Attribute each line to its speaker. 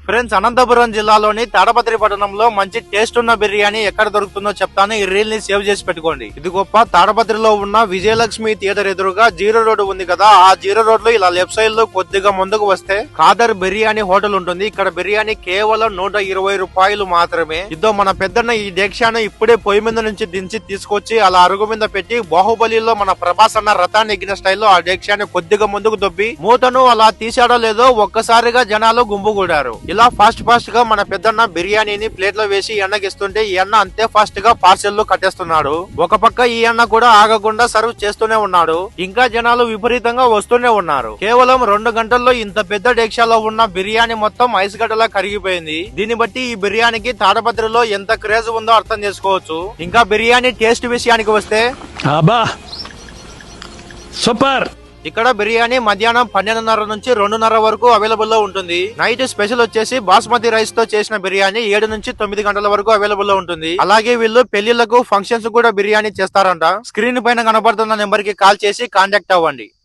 Speaker 1: Friends, Anantapuram జిల్లాలోని తాడపత్రి పట్టణంలో మంచి టేస్ట్ ఉన్న బిర్యానీ ఎక్కడ దొరుకుతుందో చెప్తాను. ఈ రీల్ ని సేవ్ చేసి పెట్టుకోండి. ఇది గొప్ప తాడపత్రిలో ఉన్న విజయలక్ష్మి థియేటర్ ఎదురుగా జీరో రోడ్ ఉంది కదా, ఆ జీరో రోడ్ లో ఇలా లెఫ్ట్ సైడ్ లో కొద్దిగా ముందుకు వస్తే ఖాదర్ బిర్యానీ హోటల్ ఉంటుంది. ఇక్కడ బిర్యానీ కేవలం 120 రూపాయలు మాత్రమే. ఇదో మన పెద్దన్న ఈ డేక్షాను ఇప్పుడే పొయ్యి మీద నుంచి దించి తీసుకొచ్చి అలా అరుగు మీద పెట్టి బాహుబలిలో మన ప్రభాస్ అన్న రథాన్ని ఎగిన స్టైల్లో ఆ డేక్షాన్ని కొద్దిగా ముందుకు దొబ్బి మూతను అలా తీసాడో లేదో ఒక్కసారిగా జనాలు గుంపుగూడారు. ఇలా ఫాస్ట్ గా మన పెద్దన్న బిర్యానీని ప్లేట్ లో వేసి ఎన్నగిస్తుంటే ఈ అన్న అంతే ఫాస్ట్ గా పార్సెల్ కట్టేస్తున్నాడు. ఒక పక్క ఈ అన్న కూడా ఆగకుండా సర్వ్ చేస్తూనే ఉన్నాడు. ఇంకా జనాలు విపరీతంగా వస్తూనే ఉన్నారు. కేవలం 2 గంటల్లో ఇంత పెద్ద డేక్షాలో ఉన్న బిర్యానీ మొత్తం ఐస్ గడ్డలా కరిగిపోయింది. దీన్ని బట్టి ఈ బిర్యానీకి తాడపత్రిలో ఎంత క్రేజ్ ఉందో అర్థం చేసుకోవచ్చు. ఇంకా బిర్యానీ టేస్ట్ విషయానికి వస్తే
Speaker 2: సూపర్.
Speaker 1: ఇక్కడ బిర్యానీ మధ్యాహ్నం 12:30 నుంచి 2:30 వరకు అవైలబుల్ లో ఉంటుంది. నైట్ స్పెషల్ వచ్చేసి బాస్మతి రైస్ తో చేసిన బిర్యానీ 7 నుంచి 9 గంటల వరకు అవైలబుల్ లో ఉంటుంది. అలాగే వీళ్ళు పెళ్లిళ్లకు ఫంక్షన్స్ కూడా బిర్యానీ చేస్తారంట. స్క్రీన్ పైన కనబడుతున్న నెంబర్ కి కాల్ చేసి కాంటాక్ట్ అవ్వండి.